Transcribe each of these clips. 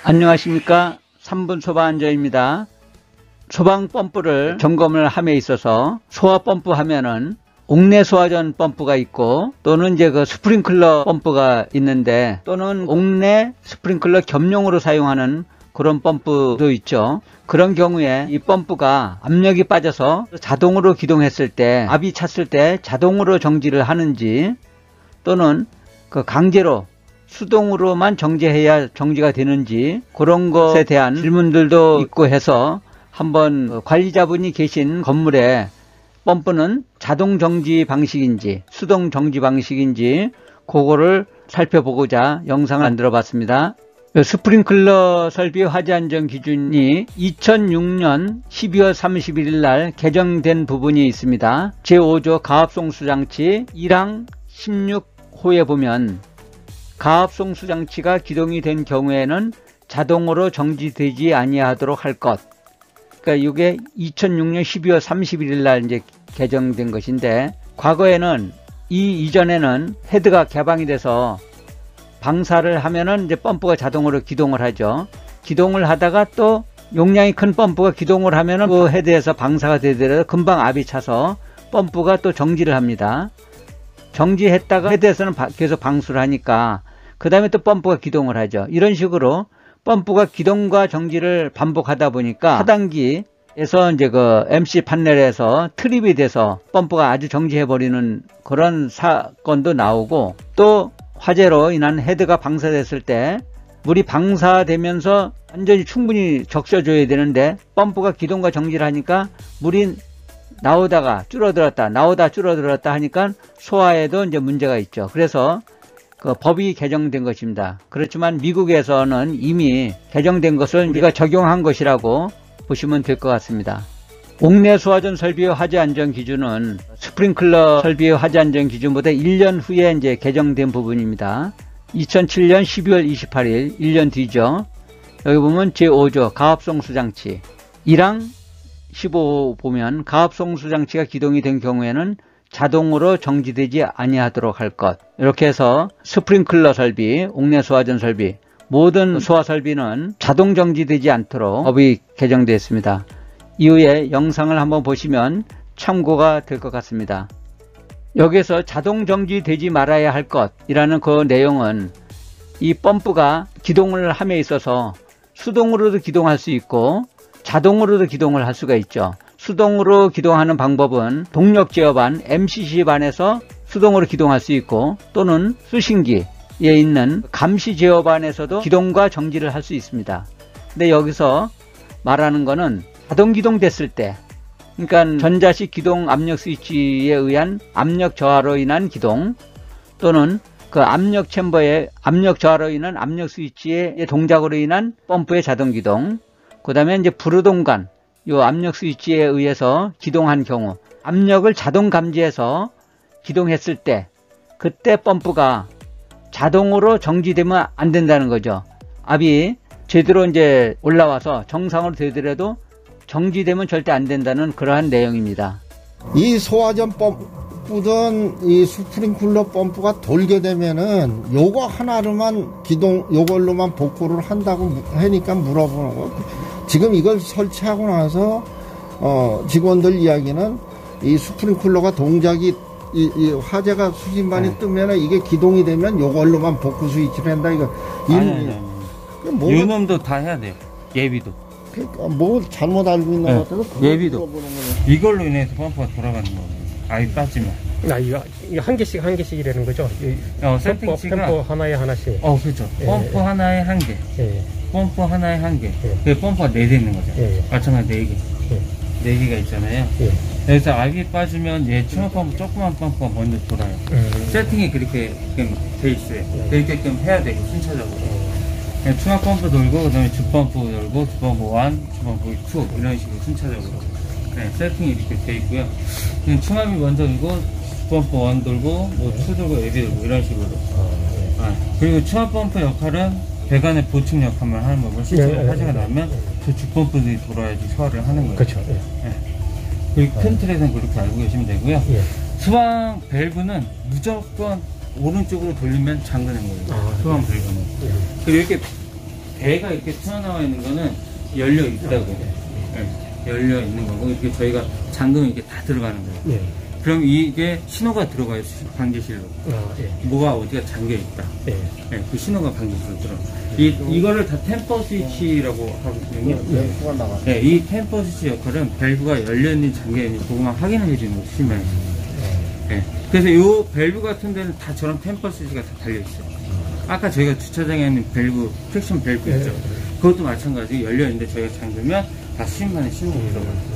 안녕하십니까. 3분 소방안전입니다. 소방 펌프를 점검을 함에 있어서 소화 펌프 하면은 옥내 소화전 펌프가 있고 또는 이제 그 스프링클러 펌프가 있는데 또는 옥내 스프링클러 겸용으로 사용하는 그런 펌프도 있죠. 그런 경우에 이 펌프가 압력이 빠져서 자동으로 기동했을 때 압이 찼을 때 자동으로 정지를 하는지 또는 그 강제로 수동으로만 정지해야 정지가 되는지 그런 것에 대한 질문들도 있고 해서 한번 관리자분이 계신 건물에 펌프는 자동 정지 방식인지 수동 정지 방식인지 그거를 살펴보고자 영상을 만들어 봤습니다. 스프링클러 설비 화재 안전 기준이 2006년 12월 31일 날 개정된 부분이 있습니다. 제5조 가압송수장치 1항 16호에 보면 가압송수장치가 기동이 된 경우에는 자동으로 정지되지 아니하도록 할 것. 그러니까 이게 2006년 12월 31일 날 이제 개정된 것인데 과거에는 이전에는 헤드가 개방이 돼서 방사를 하면은 이제 펌프가 자동으로 기동을 하죠. 기동을 하다가 또 용량이 큰 펌프가 기동을 하면은 그 헤드에서 방사가 되더라도 금방 압이 차서 펌프가 또 정지를 합니다. 정지했다가 헤드에서는 계속 방수를 하니까 그 다음에 또 펌프가 기동을 하죠. 이런 식으로 펌프가 기동과 정지를 반복하다 보니까 하단기에서 이제 그 MC 판넬에서 트립이 돼서 펌프가 아주 정지해버리는 그런 사건도 나오고 또 화재로 인한 헤드가 방사됐을 때 물이 방사되면서 완전히 충분히 적셔줘야 되는데 펌프가 기동과 정지를 하니까 물이 나오다가 줄어들었다 나오다 줄어들었다 하니까 소화에도 이제 문제가 있죠. 그래서 그 법이 개정된 것입니다. 그렇지만 미국에서는 이미 개정된 것을 우리가 적용한 것이라고 보시면 될 것 같습니다. 옥내 소화전 설비의 화재 안전 기준은 스프링클러 설비의 화재 안전 기준보다 1년 후에 이제 개정된 부분입니다. 2007년 12월 28일 1년 뒤죠. 여기 보면 제5조 가압송수장치 1항 15 보면 가압송수장치가 기동이 된 경우에는 자동으로 정지되지 아니하도록 할 것. 이렇게 해서 스프링클러 설비, 옥내 소화전 설비, 모든 소화 설비는 자동 정지되지 않도록 법이 개정되었습니다. 이후에 영상을 한번 보시면 참고가 될 것 같습니다. 여기에서 자동 정지되지 말아야 할 것이라는 그 내용은 이 펌프가 기동을 함에 있어서 수동으로도 기동할 수 있고 자동으로도 기동을 할 수가 있죠. 수동으로 기동하는 방법은 동력 제어반 MCC반에서 수동으로 기동할 수 있고 또는 수신기에 있는 감시 제어반에서도 기동과 정지를 할 수 있습니다. 근데 여기서 말하는 거는 자동 기동됐을 때 그러니까 전자식 기동 압력 스위치에 의한 압력 저하로 인한 기동 또는 그 압력 챔버의 압력 저하로 인한 압력 스위치의 동작으로 인한 펌프의 자동 기동 그 다음에 이제 불우동관 요 압력 스위치에 의해서 기동한 경우 압력을 자동 감지해서 기동했을 때 그때 펌프가 자동으로 정지되면 안 된다는 거죠. 압이 제대로 이제 올라와서 정상으로 되더라도 정지되면 절대 안 된다는 그러한 내용입니다. 이 소화전 펌프든 이 스프링클러 펌프가 돌게 되면은 요거 하나로만 기동 요걸로만 복구를 한다고 하니까 물어보는 거. 지금 이걸 설치하고 나서 직원들 이야기는 이 스프링클러가 동작이 이 화재가 수신반이 뜨면은 이게 기동이 되면 요걸로만 복구 스위치를 한다 이거. 아니. 유놈도 다 해야 돼요. 예비도. 그러니까 뭐 잘못 알고 있는 것 같아서 예비도. 이걸로 인해서 펌프가 돌아가는 거예요. 아예 빠지면. 이거 한 개씩이라는 거죠? 세팅치가 펌프 하나에 하나씩. 그렇죠. 펌프 하나에 한 개. 펌프 하나에 한 개. 그 펌프가 4대 있는 거죠. 마찬가지 4개. 4개가 있잖아요. 여기서 압이 빠지면 얘 충압 펌프 조그만 펌프가 먼저 돌아요. 세팅이 그렇게 돼 있어요. 그렇게끔 해야 돼요. 순차적으로. 충압 펌프 돌고 그 다음에 주펌프 돌고 주펌프 1, 주펌프 2 이런 식으로 순차적으로 세팅이 이렇게 돼 있고요. 충압이 먼저 돌고 주펌프 1 돌고 뭐 2 돌고 예비 돌고 이런 식으로. 그리고 충압 펌프 역할은 배관의 보충 역할만 하는 거고 실제로 화재가 나면 그 주펌프들이 돌아야지 소화를 하는 거예요. 그렇죠. 그리고 큰 틀에서는 그렇게 알고 계시면 되고요. 수방 밸브는 무조건 오른쪽으로 돌리면 잠그는 거예요. 소방 밸브는. 그리고 이렇게 대가 이렇게 튀어나와 있는 거는 열려 있다고. 열려 있는 거고, 이렇게 저희가 잠그면 이게 다 들어가는 거예요. 그럼 이게 신호가 들어가요, 방지실로. 뭐가 어디가 잠겨 있다. 그 신호가 방지실로 들어. 이거를 다 템퍼 스위치라고 하거든요. 이 템퍼 스위치 역할은 밸브가 열렸는지 잠겨있는지 그것만 확인을 해주는 거죠, 신발에서. 그래서 이 밸브 같은 데는 다 저런 템퍼 스위치가 다 달려있어요. 아까 저희가 주차장에 있는 밸브, 프랙션 밸브 있죠. 그것도 마찬가지 열려있는데 저희가 잠그면 다 신발에 신호가 들어가요.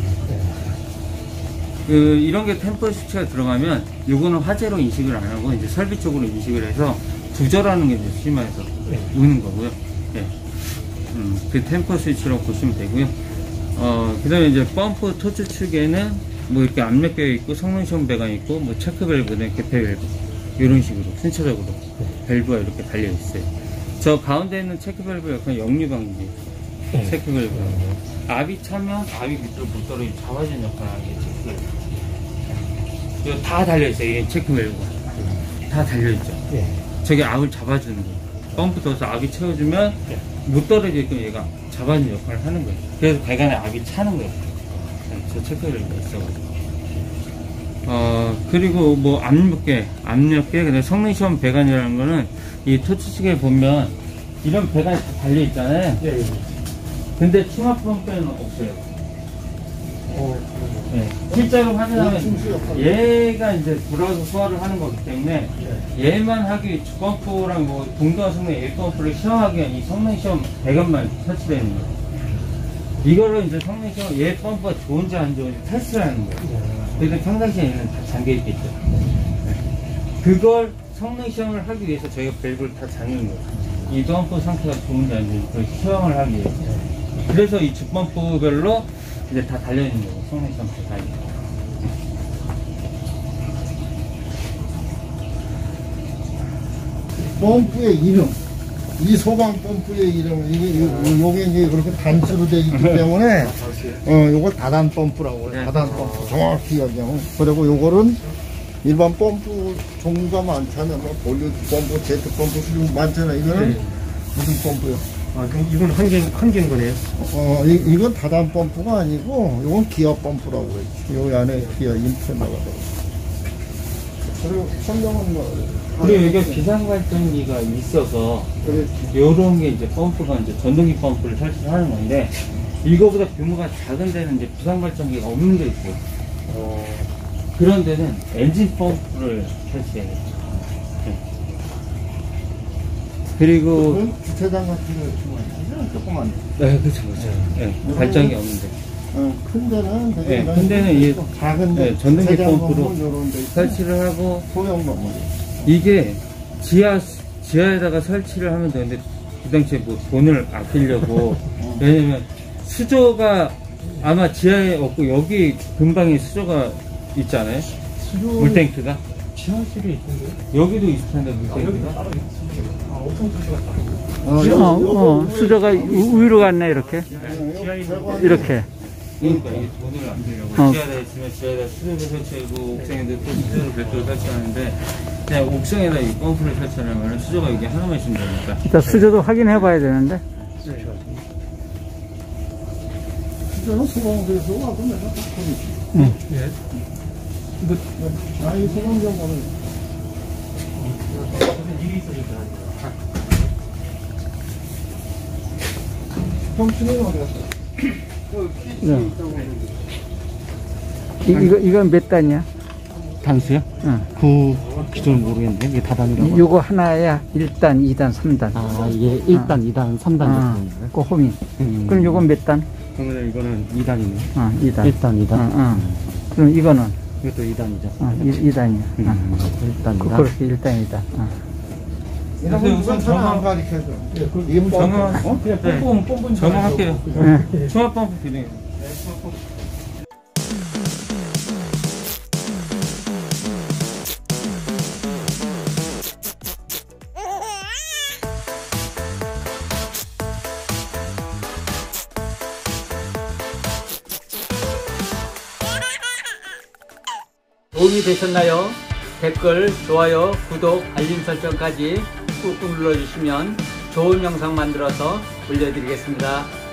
이런 게 템퍼 스위치가 들어가면 요거는 화재로 인식을 안 하고 이제 설비 쪽으로 인식을 해서 부절하는 게 이제 심화해서 우는 거고요. 그 템퍼 스위치라고 보시면 되고요. 그 다음에 이제 펌프 토치 축에는 뭐 이렇게 압력계가 있고 성능 시험 배관이 있고 뭐 체크 밸브나 개폐 밸브 이런 식으로 순차적으로 밸브가 이렇게 달려 있어요. 저 가운데 있는 체크 밸브 역할은 역류 방지 체크 밸브. 압이 차면 압이 밑으로 못 떨어지게 잡아주는 역할을 하는 게 체크 밸브. 이거 다 달려있어요. 이 체크 밸브가 다 달려있죠. 저게 압을 잡아주는 거예요. 펌프 넣어서 압이 채워주면 못 떨어지게끔 얘가 잡아주는 역할을 하는 거예요. 그래서 배관에 압이 차는 거예요. 저 체크 밸브가 있어가지고. 그리고 뭐 압력계, 그다음에 성능 시험 배관이라는 거는 이 토치식에 보면 이런 배관이 다 달려있잖아요. 근데 충합 펌프에는 없어요. 실제로 확인하면 얘가 이제 돌아서 소화를 하는 거기 때문에 얘만 하기 펌프랑 뭐 동도화 성능 A 펌프를 시험하기 위한 이 성능 시험 배관만 설치되어 있는 거예요. 이거를 이제 성능 시험 얘 펌프가 좋은지 안 좋은지 테스트를 하는 거예요. 그래서 평상시에 얘는 다 잠겨 있겠죠. 그걸 성능 시험을 하기 위해서 저희가 밸브를 다 잠그는 거예요. 이 펌프 상태가 좋은지 안 좋은지 그걸 시험을 하기 위해서. 그래서 이 주펌프별로 이제 다 달려있는 거고, 성능 시험 다 있고. 펌프의 이름, 이 소방 펌프의 이름, 요게 이제 그렇게 단수로 되어 있기 때문에, 요걸 다단 펌프라고 해요. 다단 펌프. 정확히 얘기하면. 그리고 요거는 일반 펌프 종류가 많잖아요. 뭐 볼륨 펌프, 제트 펌프, 수중 많잖아요. 이거는 무슨 펌프요? 그럼 이건 한 개인 거네요? 이건 다단 펌프가 아니고, 요건 기어 펌프라고 해요. 요 안에 기어 인풋 나가더라고요. 그리고 설명은 뭐. 그리고 여기가 비상발전기가 있어서, 요런 게 이제 펌프가 이제 전동기 펌프를 설치를 하는 건데, 이거보다 규모가 작은 데는 이제 비상발전기가 없는 데 있고, 그런 데는 엔진 펌프를 설치해야 돼요. 그리고 주차장 같은 거 조그만. 네, 그렇죠. 발전기 없는데. 큰 데는 되게 큰 데는 이 작은데 전동기 펌프로 설치를 하고 소형 건물. 이게 지하에다가 설치를 하면 되는데 그 당시에 뭐 돈을 아끼려고 왜냐면 수조가 아마 지하에 없고 여기 근방에 수조가 있잖아요. 물탱크가 지하실이 있던데요? 여기도 있을 텐데 물탱크가. 엄청 조심했다. 수저가 위로 갔네, 이렇게. 이렇게. 그러니까 이게 돈을 안 들려고 지하에 있으면 지하에다 수조를 설치하고 옥상에도 또 수조를 별도로 설치하는데 그냥 옥상에다 이 펌프를 설치하려면 수조가 이게 하나만 있으면 되니까. 일단 수저도 확인해 봐야 되는데. 수저는 소방서에서 와도 내가 딱 보내지. 이 소방정보는 일이 있으니까. 평균은 어디 갔어? 네. 이건 몇 단이야? 단수요? 응. 그 기준은 모르겠는데 이게 다단이라고? 요거 하나야 1단, 2단, 3단. 아 이게 1단, 2단, 3단 같은 거예요? 그 홈이. 그럼 요건 몇 단? 그러면 이거는 2단이네. 2단. 1단, 2단. 그럼 이거는? 이것도 2단이죠. 2단이야. 1단, 2단. 그렇게 1단이다. 이런 건 우선 안 가르쳐줘. 이게 정확, 그냥 pom프 정확할게요. 충합 펌프 기능. 도움이 되셨나요? 댓글, 좋아요, 구독, 알림 설정까지 꾹꾹 눌러주시면 좋은 영상 만들어서 올려드리겠습니다.